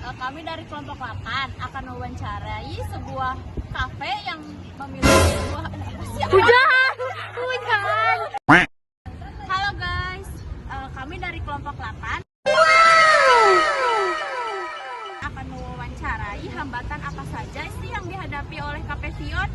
Kami dari kelompok 8 akan mewawancarai sebuah kafe yang memiliki sebuah Hujan. Halo guys, kami dari kelompok 8 akan mewawancarai hambatan apa saja sih yang dihadapi oleh Cafe Vion.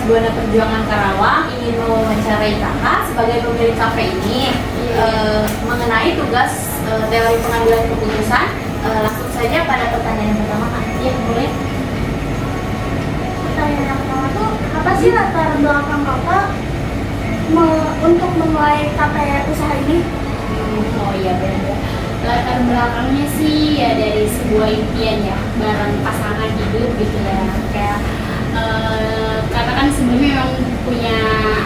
Buana Perjuangan Karawang ingin mewawancarai kakak sebagai pemilik kafe ini mengenai tugas teori pengambilan keputusan. Langsung saja pada pertanyaan yang pertama, Kak. Iya, boleh. Pertanyaan yang pertama tuh, apa sih latar belakang kakak untuk memulai kafe usaha ini? Oh iya benar. Latar belakangnya sih ya dari sebuah impian ya, bareng pasangan hidup gitu ya. Kayak karena kan sebelumnya memang punya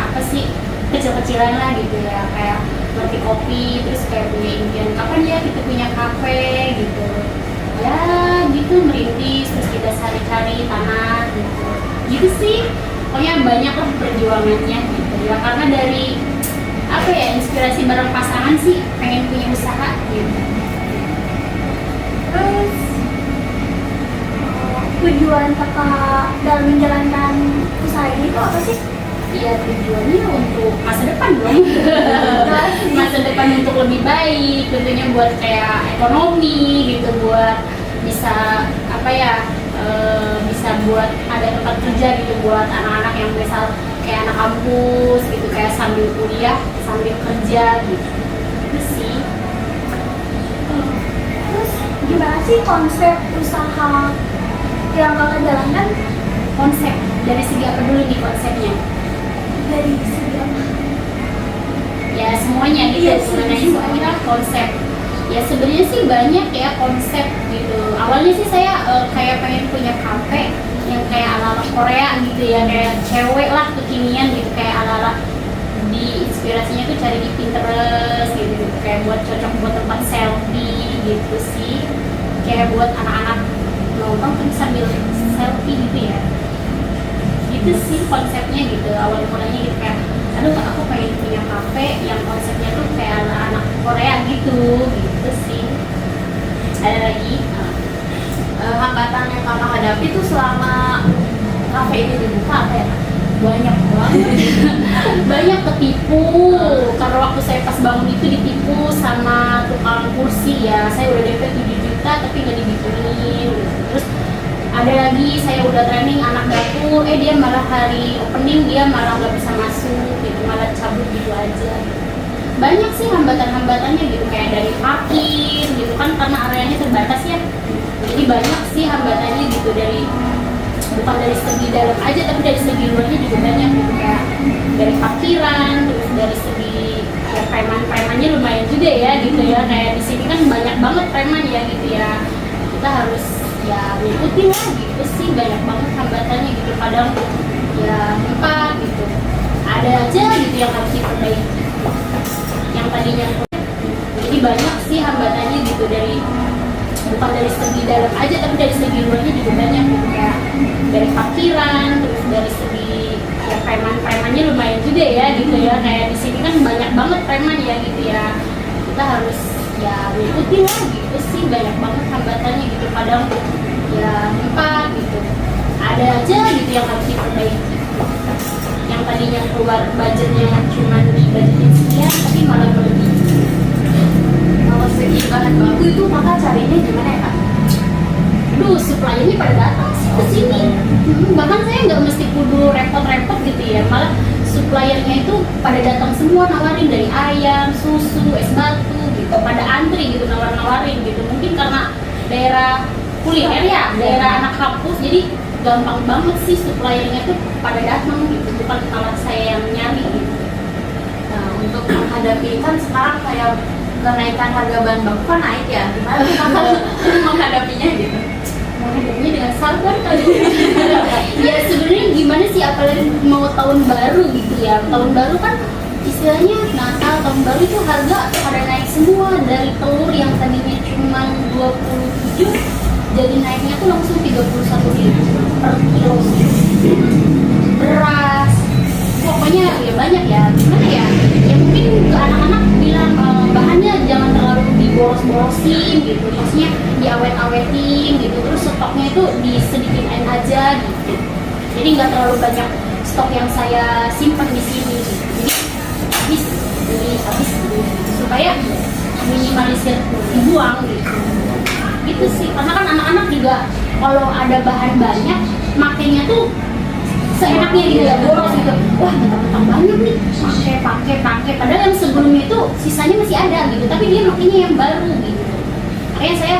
apa sih kecil-kecilan lah gitu ya, kayak ngerti kopi, terus kayak punya impian kapan ya kita punya kafe gitu ya, gitu merintis, terus kita cari-cari tanah gitu sih. Pokoknya banyak lah perjuangannya gitu ya, karena dari apa ya, inspirasi bareng pasangan sih pengen punya usaha gitu. Terus tujuan kakak dalam menjalankan usaha ini tuh apa sih? Iya, tujuannya untuk masa depan dong. Masa depan untuk lebih baik, tentunya buat kayak ekonomi gitu, buat bisa apa ya, bisa buat ada tempat kerja gitu buat anak-anak yang misal kayak anak kampus gitu, kayak sambil kuliah sambil kerja gitu. Itu sih. Terus gimana sih konsep usaha yang kakak jalankan? Konsep dari segi apa dulu nih konsepnya? Dari segi apa? Ya semuanya gitu, Iya, mengenai semua. semuanya konsep. Ya sebenarnya sih banyak ya konsep gitu. Awalnya sih saya kayak pengen punya kafe yang kayak ala-ala Korea gitu ya, kayak cewek lah kekinian gitu, kayak ala-ala di inspirasinya tuh cari di Pinterest gitu, kayak buat cocok buat tempat selfie gitu sih, kayak buat anak-anak nongkrong tapi sambil selfie gitu ya. Itu sih konsepnya gitu, awal mulanya gitu kayak aduh aku pengen punya kafe yang konsepnya tuh kayak anak Korea gitu sih. Ada lagi Hambatan yang kakak hadapi tuh selama kafe ini dibuka apa ya? banyak banget. Banyak ketipu, karena waktu saya pas bangun itu ditipu sama tukang kursi ya, saya udah DP 7 juta tapi nggak dibikinin. Terus ada lagi saya udah training anak dapur, dia malah hari opening dia malah nggak bisa masuk gitu, malah cabut gitu aja. Banyak sih hambatan-hambatannya gitu, kayak dari parkir gitu kan, karena areanya terbatas ya, jadi banyak sih hambatannya gitu, dari bukan dari segi dalam aja tapi dari segi luarnya juga banyak gitu, kayak dari parkiran, terus dari segi ya preman-premannya lumayan juga ya gitu ya, kayak di sini kan banyak banget preman ya gitu ya, kita harus ya ngikutin lah gitu sih. Banyak banget hambatannya gitu, kadang ya lupa gitu, ada aja gitu yang harus diperbaiki yang tadinya. Jadi banyak sih hambatannya gitu, dari bukan dari segi dalam aja tapi dari segi luarnya juga banyak gitu, kayak dari parkiran, terus dari segi ya preman-premannya lumayan juga ya gitu ya, kayak di sini kan banyak banget preman ya gitu ya, kita harus ya ngikutin lah gitu sih. Banyak banget hambatannya gitu, kadang ya lupa gitu, ada aja gitu yang harus diperbaiki, yang tadinya keluar budgetnya cuma di budgetnya sekian tapi malah berlebih. Kalau segi bahan baku itu kakak carinya gimana ya, Kak? Aduh, suppliernya pada datang sih ke sini. Bahkan saya nggak mesti kudu repot-repot gitu ya, malah suppliernya itu pada datang semua nawarin, dari ayam, susu, es batu gitu, pada antri gitu nawarin gitu. Mungkin karena daerah kuliner ya, daerah anak kampus, jadi gampang banget sih suppliernya tuh pada datang gitu, bukan kalau saya yang nyari gitu. Nah, untuk menghadapi kan sekarang kayak kenaikan harga bahan baku kan naik ya, gimana tuh kakak menghadapinya gitu? Menghadapinya dengan sabar tahun baru gitu ya. Tahun baru kan istilahnya Natal, tahun baru itu harga pada naik semua. Dari telur yang tadinya cuma 27 jadi naiknya tuh langsung 31.000 per kilo. Beras, pokoknya ya banyak ya. Gimana ya? Ya mungkin ke anak-anak bilang bahannya jangan terlalu diboros-borosin gitu. Maksudnya diawet-awetin gitu. Terus stoknya itu disedikitin aja gitu. Jadi nggak terlalu banyak stok yang saya simpan di sini. Jadi habis gitu. Supaya minimalisir dibuang gitu. Gitu sih, karena kan anak-anak juga kalau ada bahan banyak makainya tuh seenaknya gitu ya, boros gitu. Wah, mentang-mentang banyak nih, pakai. Padahal yang sebelumnya itu sisanya masih ada gitu, tapi dia makainya yang baru gitu. Makanya saya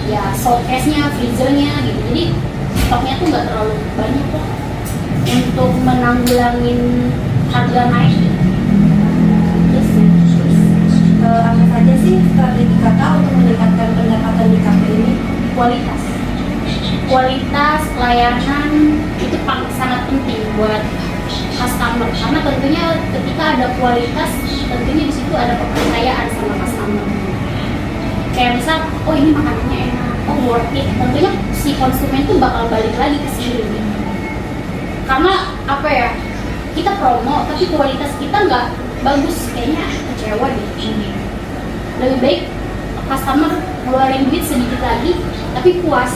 ya showcase-nya, freezer-nya gitu. Jadi stoknya tuh nggak terlalu banyak kok untuk menanggulangin harga naik. Terus Apa saja sih strategi kakak untuk meningkatkan pendapatan di kafe ini? Kualitas pelayanan itu sangat penting buat customer, karena tentunya ketika ada kualitas tentunya di situ ada kepercayaan sama customer. Kayak misal, oh ini makanannya enak, oh worth it, tentunya si konsumen tuh bakal balik lagi ke sini gitu. Karena apa ya, kita promo tapi kualitas kita nggak bagus, kayaknya kecewa deh. Lebih baik customer ngeluarin duit sedikit lagi tapi puas.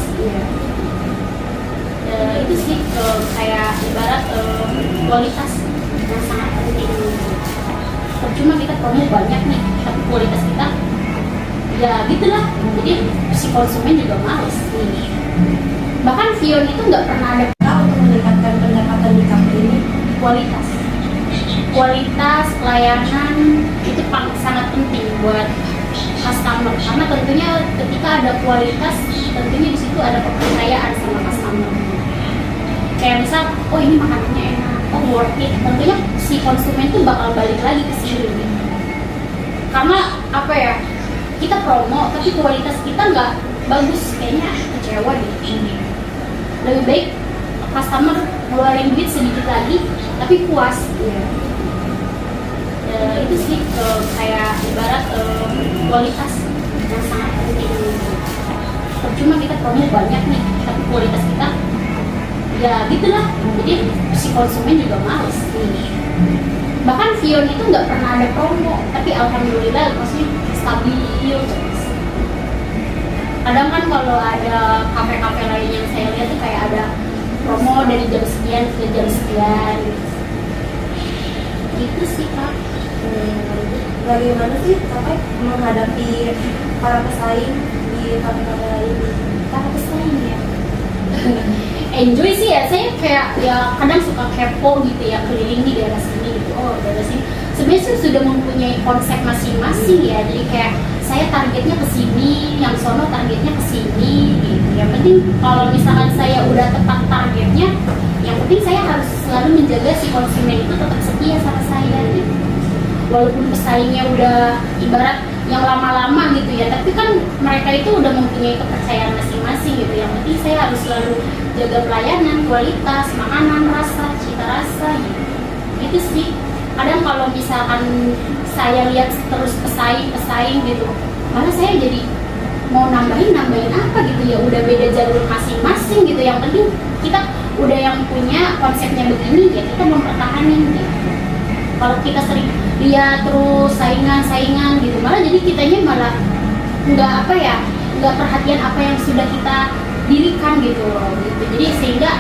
Itu sih kayak ibarat kualitas yang sangat penting. Percuma kita promo banyak nih tapi kualitas kita ya gitulah, jadi si konsumen juga males. Bahkan Vion itu nggak pernah ada Untuk meningkatkan pendapatan di kafe ini? kualitas pelayanan itu sangat penting buat customer, karena tentunya ketika ada kualitas tentunya di situ ada kepercayaan sama customer. Kayak misal, oh ini makanannya enak, oh worth it, tentunya si konsumen tuh bakal balik lagi ke sini gitu. Karena apa ya, kita promo tapi kualitas kita nggak bagus, kayaknya kecewa deh. Lebih baik customer ngeluarin duit sedikit lagi tapi puas. Itu sih kayak ibarat kualitas yang sangat penting. Percuma kita promo banyak nih tapi kualitas kita ya gitulah, jadi si konsumen juga males. Bahkan Vion itu nggak pernah ada promo tapi alhamdulillah maksudnya stabil terus. Kadang kan kalau ada kafe-kafe lain yang saya lihat tuh kayak ada promo dari jam sekian ke jam sekian gitu sih Kak. Bagaimana sih kakak menghadapi para pesaing di kafe-kafe lain? Para pesaing ya enjoy sih ya, saya kayak ya kadang suka kepo gitu ya, keliling di daerah sini gitu, oh daerah sini sebenarnya sih sudah mempunyai konsep masing-masing ya, jadi kayak saya targetnya ke sini, yang sono targetnya ke sini gitu. Yang penting kalau misalkan saya udah tepat targetnya, yang penting saya harus selalu menjaga si konsumen itu tetap setia sama saya gitu. Walaupun pesaingnya udah ibarat yang lama-lama gitu ya, tapi kan mereka itu udah mempunyai kepercayaan masing-masing gitu. Yang penting saya harus selalu jaga pelayanan, kualitas, makanan, rasa, cita rasa gitu. Itu sih. Kadang kalau misalkan saya lihat terus pesaing gitu, malah saya jadi mau nambahin apa gitu ya, udah beda jalur masing-masing gitu. Yang penting kita udah yang punya konsepnya begini ya, kita mempertahankan gitu. Kalau kita sering lihat terus saingan gitu, malah jadi kitanya malah nggak perhatian apa yang sudah kita dirikan gitu loh gitu. Jadi sehingga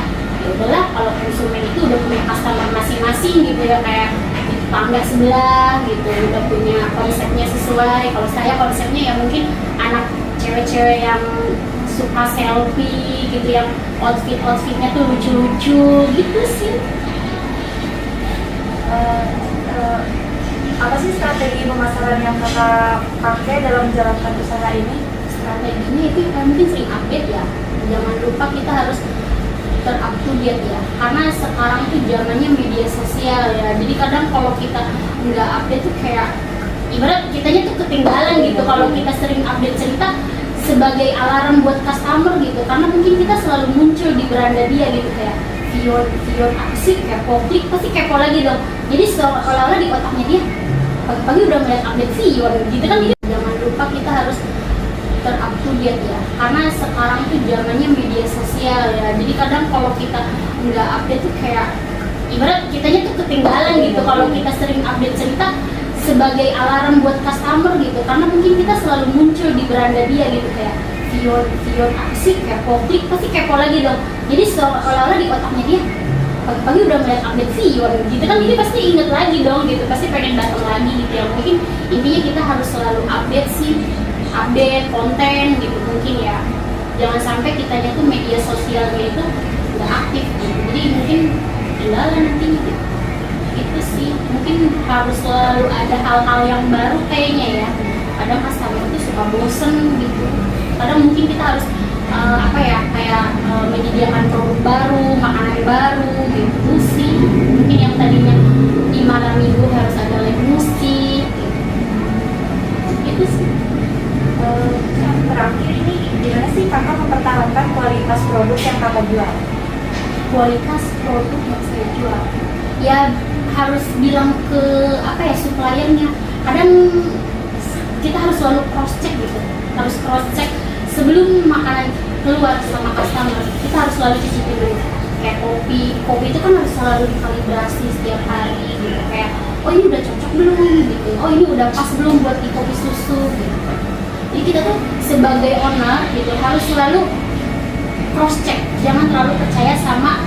ya udahlah, kalau konsumen itu udah punya customer masing-masing gitu ya, kayak tetangga sebelah gitu udah punya konsepnya sesuai. Kalau saya konsepnya ya mungkin anak cewek-cewek yang suka selfie gitu, yang outfitnya tuh lucu-lucu gitu sih. Apa sih strategi pemasaran yang kakak pakai dalam menjalankan usaha ini? Strateginya itu mungkin sering update ya. Jangan lupa kita harus ter-up to date ya, karena sekarang tuh zamannya media sosial ya. Jadi kadang kalau kita nggak update tuh kayak ibarat kitanya tuh ketinggalan gitu. Kalau kita sering update cerita sebagai alarm buat customer gitu, karena mungkin kita selalu muncul di beranda dia gitu, kayak Vion apa sih, kepo, klik pasti kepo lagi dong. Jadi seolah-olah di otaknya dia pagi-pagi udah melihat update Vion gitu kan. Jadi jangan lupa kita harus ter-up to date ya, karena sekarang tuh zamannya media sosial ya. Jadi kadang kalau kita nggak update tuh kayak ibarat kitanya tuh ketinggalan gitu. Kalau kita sering update cerita sebagai alarm buat customer gitu, karena mungkin kita selalu muncul di beranda dia gitu, kayak Vion apa sih, kepo, klik pasti kepo lagi dong. Jadi seolah-olah di otaknya dia pagi-pagi udah melihat update Vion gitu kan, jadi pasti inget lagi dong gitu, pasti pengen datang lagi gitu ya. Mungkin intinya kita harus selalu update sih, update konten gitu mungkin ya. Jangan sampai kitanya tuh media sosialnya itu nggak aktif gitu, jadi mungkin tinggalan nantinya gitu. Itu sih mungkin harus selalu ada hal-hal yang baru kayaknya ya. Kadang customer itu suka bosen gitu, kadang mungkin kita harus menyediakan produk baru, makanan baru gitu sih. Mungkin yang tadinya di malam minggu harus ada live musik gitu sih. Yang terakhir ini gimana sih kakak mempertahankan kualitas produk yang kakak jual? Kualitas produk yang saya jual ya harus bilang ke suppliernya. Kadang kita harus selalu cross check gitu, harus cross check sebelum makanan keluar sama customer. Kita harus selalu cicipin dulu. Kayak kopi itu kan harus selalu dikalibrasi setiap hari gitu, kayak oh ini udah cocok belum gitu, oh ini udah pas belum buat di kopi susu gitu. Jadi kita tuh sebagai owner gitu harus selalu cross check, jangan terlalu percaya sama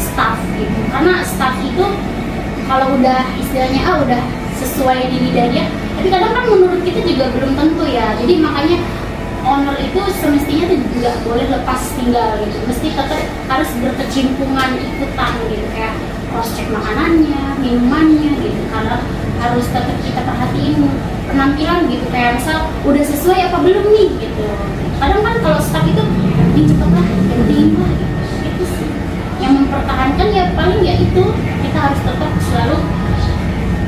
staff gitu, karena staff itu kalau udah istilahnya udah sesuai di lidah dia, tapi kadang kan menurut kita juga belum tentu ya. Jadi makanya owner itu semestinya tuh nggak boleh lepas tinggal gitu, mesti tetap harus berkecimpungan ikutan gitu, kayak cross check makanannya, minumannya gitu, karena harus tetap kita perhatiin penampilan gitu, kayak misal udah sesuai apa belum nih gitu. Kadang kan kalau staff itu yang cepet lah, yang dingin lah gitu. Itu sih yang mempertahankan ya, paling ya itu kita harus tetap selalu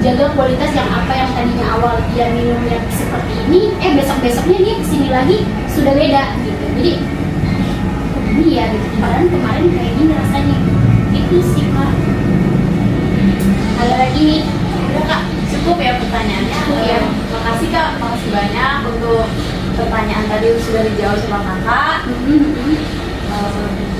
jaga kualitas yang apa yang tadinya awal dia minumnya seperti ini, besok-besoknya dia kesini lagi sudah beda gitu. Jadi ini ya gitu, padahal kemarin kayak gini rasanya. Itu sih Kak. Ada lagi nih, udah Kak, cukup ya pertanyaannya. Cukup ya. Makasih Kak, makasih banyak untuk pertanyaan tadi sudah dijawab sama Kakak.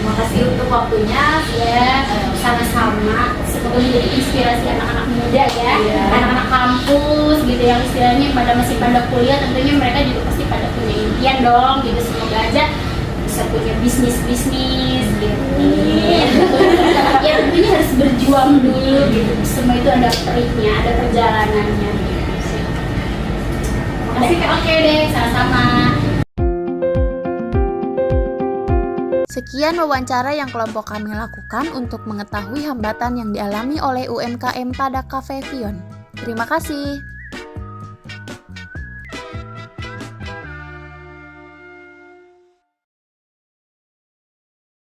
Makasih untuk waktunya Ya, sama-sama. Semoga menjadi inspirasi anak-anak muda ya, Iya. anak-anak kampus gitu yang istilahnya masih pada kuliah, tentunya mereka juga pasti pada punya impian dong gitu. Semoga aja bisa punya bisnis gitu. Ya tentunya harus berjuang dulu gitu. Semua itu ada triknya, ada perjalanannya. Gitu. Makasih Kak. Oke deh, sama-sama. Sekian wawancara yang kelompok kami lakukan untuk mengetahui hambatan yang dialami oleh UMKM pada Cafe Vion. Terima kasih.